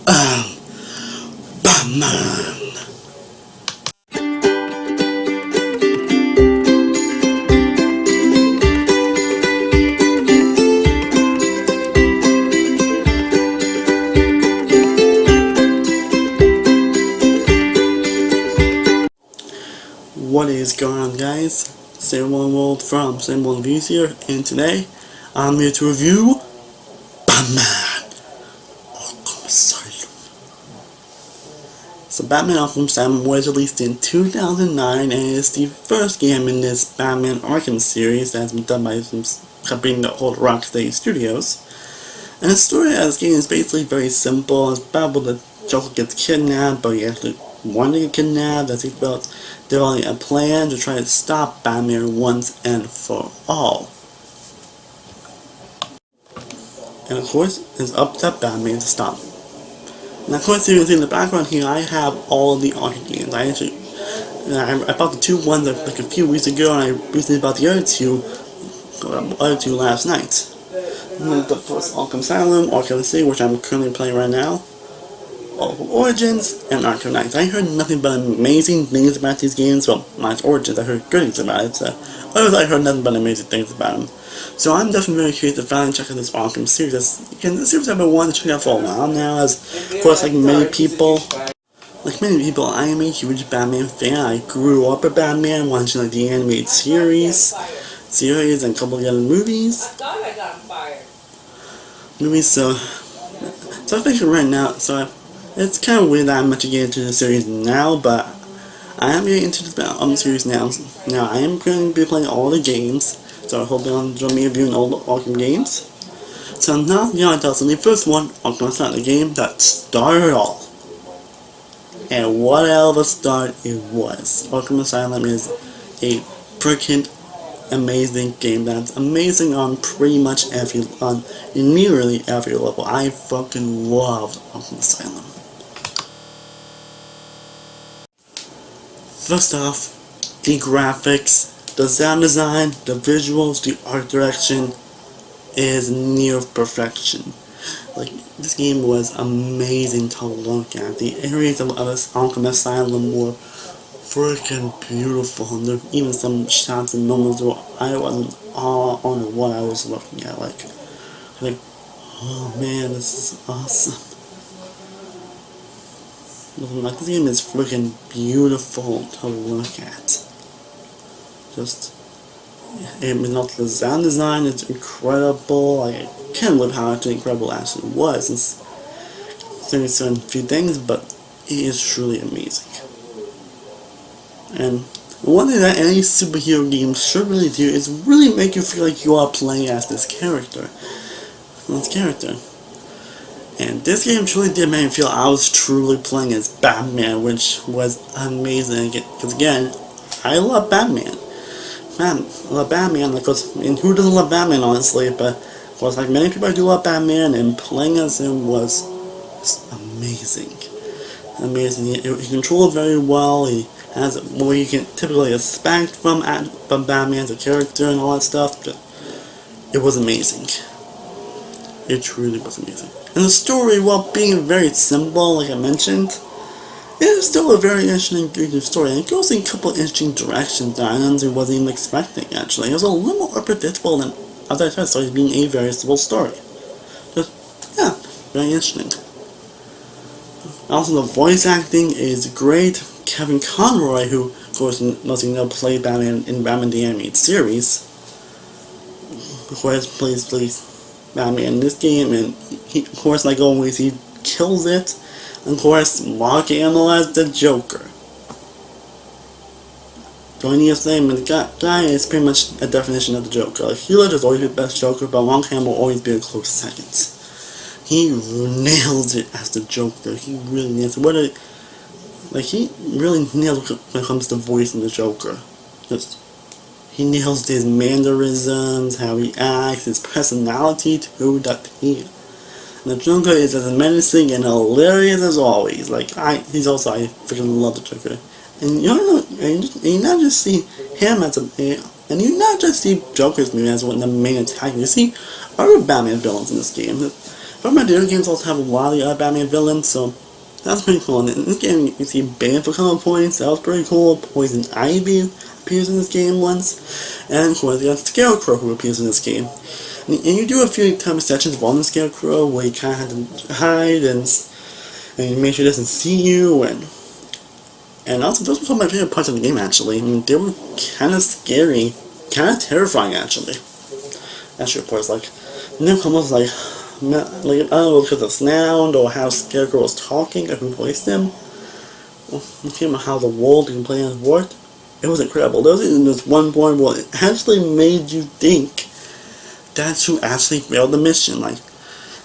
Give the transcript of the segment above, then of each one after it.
Um, Batman. What is going on, guys? Stardust-One-World from Stardust-One-Reviews here, and today I'm here to review Batman Arkham Asylum. So Batman Arkham Asylum was released in 2009 and is the first game in this Batman Arkham series that has been done by some company called Rocksteady Studios. And the story of this game is basically very simple. It's about the Joker gets kidnapped, but he actually wanted to get kidnapped. I think about developing a plan to try to stop Batman once and for all. And of course, it's up to Batman to stop him. And of course, you can see in the background here, I have all of the Arkham games. I bought the two ones like a few weeks ago, and I recently bought the other two last night. The first Arkham Asylum, Arkham City, which I'm currently playing right now, Arkham Origins, and Arkham Knight. I heard nothing but amazing things about these games. Well, my Origins, I heard good things about it, so others I heard nothing but amazing things about them. So I'm definitely very curious to finally check out this Arkham series. Again, this series I've been wanting to check out for a while now, as of course, like many people, I am a huge Batman fan. I grew up with Batman, watching like the animated series, and a couple of other movies. So I'm thinking right now, it's kind of weird that I'm much getting into the series now, but I am getting into the series now. Now, I am going to be playing all the games, so I hope you'll join me reviewing all the Arkham games. So now, I'll tell you the first one, Arkham Asylum, the game that started it all. And what hell of a start it was. Arkham Asylum is a freaking amazing game that's amazing on pretty much nearly every level. I fucking loved Arkham Asylum. First off, the graphics, the sound design, the visuals, the art direction is near perfection. Like, this game was amazing to look at. The areas of Arkham Asylum were freaking beautiful, and there were even some shots and moments where I wasn't all on what I was looking at. Like, oh man, this is awesome. Like, this game is freaking beautiful to look at. The sound design is incredible. Like, I can't believe how incredible it actually was. It's saying certain few things, but it is truly amazing. And one thing that any superhero game should really do is really make you feel like you are playing as this character. And this game truly did make me feel I was truly playing as Batman, which was amazing. Because again, I love Batman. I love Batman, because who doesn't love Batman, honestly? But of course, like many people, I do love Batman, and playing as him was just amazing. He controls very well. He has what you can typically expect from Batman as a character and all that stuff. But it was amazing. It truly was amazing. And the story, while being very simple, like I mentioned, it is still a very interesting story, and it goes in a couple of interesting directions that I honestly wasn't even expecting, actually. It was a little more unpredictable than, as I said, started being a very simple story. Just, yeah, very interesting. Also, the voice acting is great. Kevin Conroy, who, of course, most of you know, played Batman in Batman the Animated Series, of course, plays Batman in this game, and he, of course, like always, he kills it. And of course, Mark Hamill as the Joker. Don't need to say, the guy is pretty much a definition of the Joker. Like, Heath Ledger is always the best Joker, but Mark Hamill will always be a close second. He nails it as the Joker. He really nails it. He really nails it when it comes to voicing the Joker. He nails his mannerisms, how he acts, his personality to the T. The Joker is as menacing and hilarious as always. I freaking love the Joker. And you not just see him as and you not just see Joker's movie as one of the main attacks. You see other Batman villains in this game. But my video games also have a lot of other Batman villains, so that's pretty cool. And in this game, you see Bane for a couple of points. That was pretty cool. Poison Ivy appears in this game once, and of course you got Scarecrow who appears in this game. And you do a few time sections on the Scarecrow where you kind of have to hide and you make sure he doesn't see you, and also those were some of my favorite parts of the game actually. I mean, they were kind of scary, kind of terrifying actually. Actually, of course, like Nick almost like I don't know because of sound or how Scarecrow was talking or who voiced him. Looking at how the world and plans worked, it was incredible. There was even this one point where it actually made you think that's who actually failed the mission. Like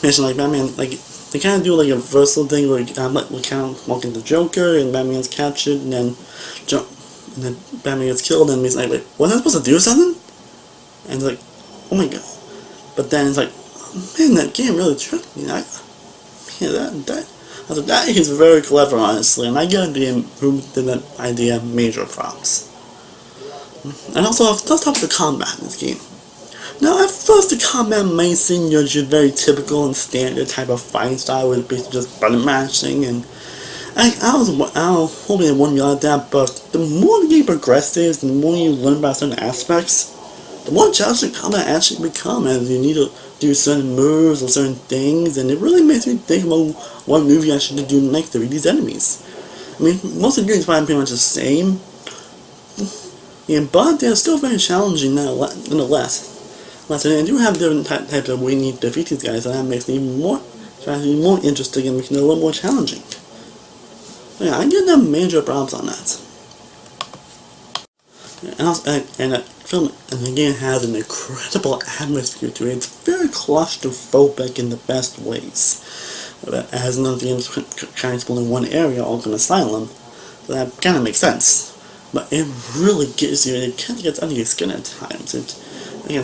Batman, like they kind of do like a versatile thing where we kind of walk into Joker and Batman's captured and then Batman gets killed and he's like, wait, wasn't I supposed to do something? And it's like, oh my god. But then it's like, man, that game really tricked me. That is very clever, honestly, and I give the game who did that idea major props. And also, let's talk about the combat in this game. Now, at first, the combat may seem just very typical and standard type of fighting style, with basically just button mashing, and I was hoping it wouldn't be like that, but the more the game progresses, the more you learn about certain aspects, the more challenging combat actually becomes, as you need to do certain moves or certain things, and it really makes me think about what move you actually do next to these enemies. I mean, most of the games find pretty much the same, yeah, but they're still very challenging nonetheless. And they do have different types of way you need to defeat these guys, and that makes it even more interesting and making it a little more challenging. So yeah, I give them major props on that. And the film again has an incredible atmosphere to it. It's very claustrophobic in the best ways. As none of the games kind of in one area, Arkham Asylum, so that kind of makes sense. But it really gets you. It kind of gets under your skin at times. And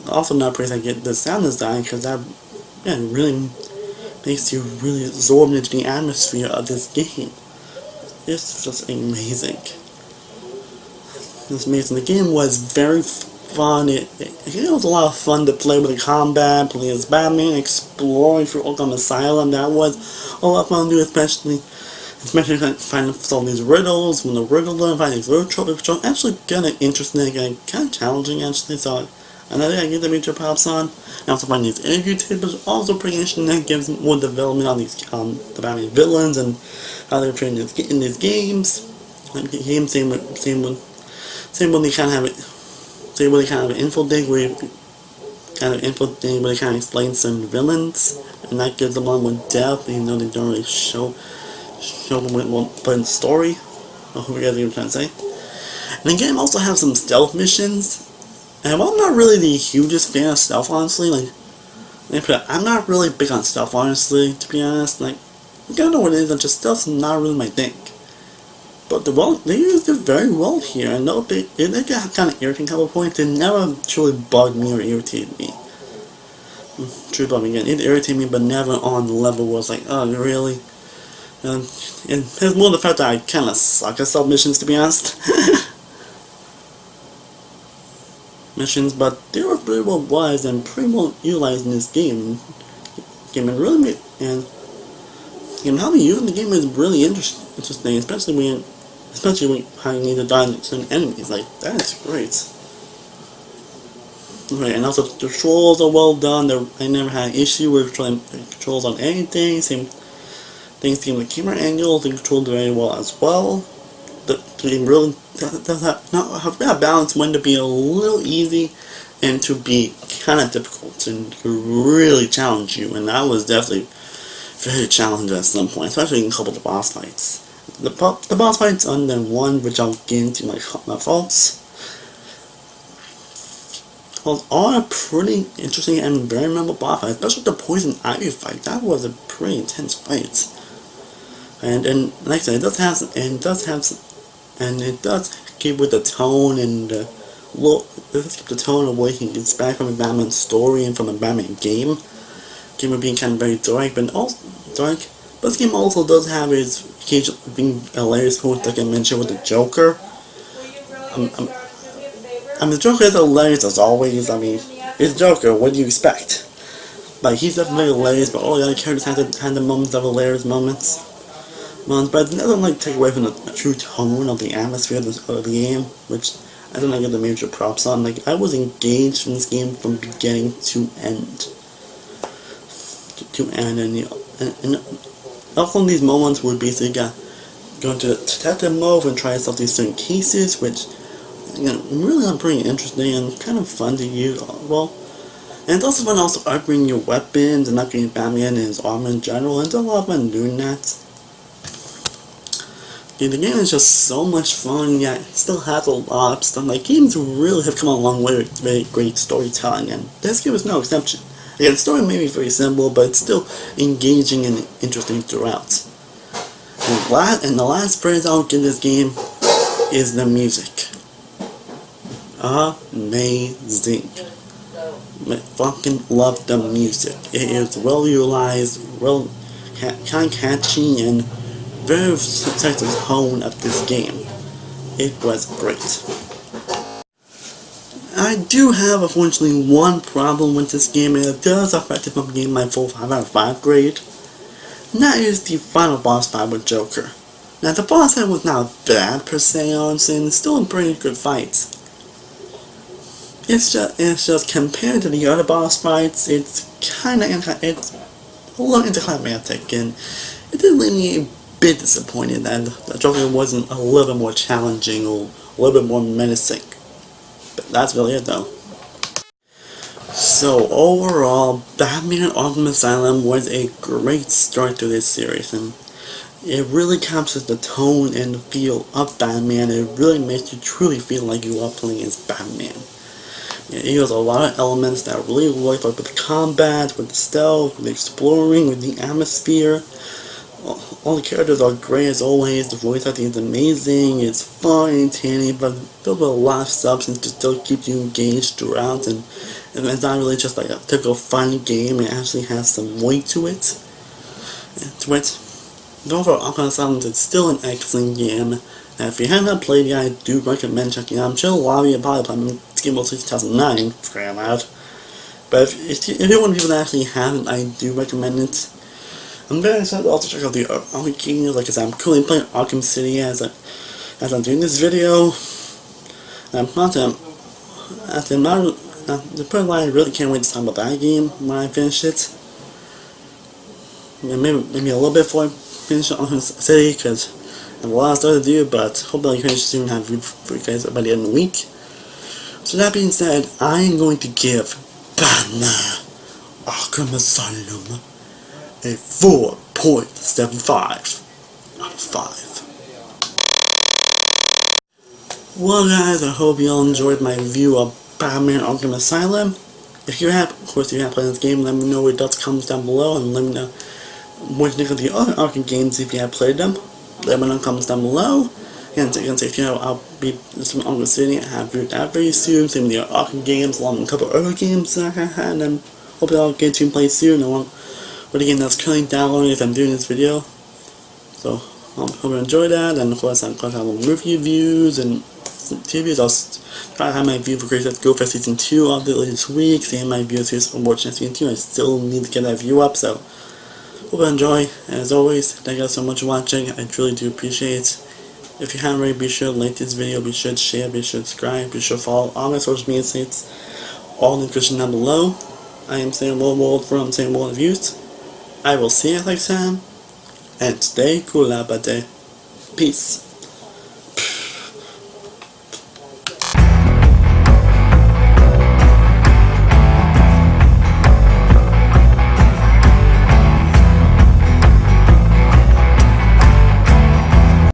also not praise I get the sound design because that really makes you really absorbed into the atmosphere of this game. It's just amazing. It's amazing. The game was very fun. It was a lot of fun to play with the combat, play as Batman, exploring through Arkham Asylum. That was a lot of fun to do, especially finding solve these riddles. When the riddle finding these riddle trophies, which are actually kind of interesting and kind of challenging actually. So another thing I give the major props on. And also finding these interview tables also pretty interesting. That gives more development on these the Batman villains and how they're trained in these games. Same when they kind of have an info thing where they kind of explain some villains, and that gives them a lot more depth, even though they don't really show them what put in the story, or who you guys are trying to say. And the game also has some stealth missions, and while I'm not really the hugest fan of stealth, honestly, I'm not really big on stealth, honestly, to be honest. I don't know what it is, just stealth's not really my thing. But they used it very well here, and though they got kind of irritating a couple of points, they never truly bugged me or irritated me. True bugging again, it irritated me, but never on the level where it's like, oh, really? And it's more the fact that I kind of suck at submissions, to be honest. Missions, but they were pretty well wise and pretty well utilized in this game. And really, and how they use the game is really interesting, especially how you need to dodge certain enemies. That is great. Right, and also the controls are well done. I never had an issue with controls on anything. Same things to the camera angles, they controlled very well as well. The game really does have a balance when to be a little easy and to be kind of difficult and to really challenge you. And that was definitely very challenging at some point, especially in a couple of the boss fights. The boss fights on the one which I'll get into my faults are pretty interesting and very memorable boss fight, especially the Poison Ivy fight. That was a pretty intense fight. And like I said, it does keep with the tone and the tone of what he gets back from a Batman story and from a Batman game. Game being kind of very dark, but this game also does have its occasional being hilarious points, like I mentioned with the Joker. The Joker is hilarious as always. It's Joker, what do you expect? But he's definitely hilarious, but all the other characters had the moments of hilarious moments. But it doesn't like take away from the true tone of the atmosphere of the game, which I don't get the major props on. Like, I was engaged in this game from beginning to end. And often these moments would basically go into detective mode and try to solve these certain cases, which really are pretty interesting and kind of fun to use. Well, and it's also fun upgrading your weapons and upgrading Batman and his armor in general, and it's a lot of fun doing that. The game is just so much fun, yet it still has a lot of stuff. Like, games really have come a long way with very great storytelling, and this game is no exception. Again, the story may be very simple, but it's still engaging and interesting throughout. And the last praise I'll give this game is the music. Amazing. I fucking love the music. It is well utilized, kind of catchy, and very successful tone of this game. It was great. I do have, unfortunately, one problem with this game, and it does affect it from getting my full 5 out of 5 grade. And that is the final boss fight with Joker. Now, the boss fight was not bad per se, honestly, and it's still a pretty good fight. It's just compared to the other boss fights, it's a little anticlimactic, and it did leave me a bit disappointed that the Joker wasn't a little bit more challenging or a little bit more menacing. But that's really it, though. So overall, Batman Arkham Asylum was a great start to this series, and it really captures the tone and the feel of Batman. It really makes you truly feel like you are playing as Batman. It has a lot of elements that really work, like with the combat, with the stealth, with the exploring, with the atmosphere. All the characters are great as always. The voice acting is amazing. It's fun, entertaining, but there's a lot of substance to still keep you engaged throughout. And it's not really just like a typical fun game. It actually has some weight to it. Overall, Arkham Asylum is still an excellent game. Now, if you haven't played it, I do recommend checking it out. I'm sure a lot of you probably played this game since 2009, scram out. But if you're one of the people that actually haven't, I do recommend it. I'm very excited to also check out the other games. Like I said, I'm currently playing Arkham City as I'm doing this video. And the point why I really can't wait to talk about that game when I finish it. Maybe a little bit before I finish Arkham City, because I have a lot of stuff to do, but hopefully I can finish soon and have it for you guys by the end of the week. So that being said, I am going to give Batman Arkham Asylum a 4.75 out of 5. Well guys, I hope you all enjoyed my review of Batman Arkham Asylum. If you have, of course, if you have played this game, let me know in the comments down below, and let me know what you think of the other Arkham games if you have played them. Let me know in the comments down below. And so you can say, I'll be some Arkham City. I have reviewed that very soon. Same with the Arkham games, along with a couple other games that I had, and hope you all get to play soon, along with a game that's currently downloading as I'm doing this video. So, hope you enjoy that, and of course, I'm going to have movie reviews and TVs. I'll try to have my review for Great Let's Go for Season 2 of the latest week, and my review for Watching Season 2. I still need to get that review up, so hope you enjoy. As always, thank you guys so much for watching. I truly do appreciate it. If you haven't already, be sure to like this video, be sure to share, be sure to subscribe, be sure to follow all my social media sites, all in the description down below. I am Sam World from Sam World Reviews. I will see you next time, and stay cool out, buddy. Peace.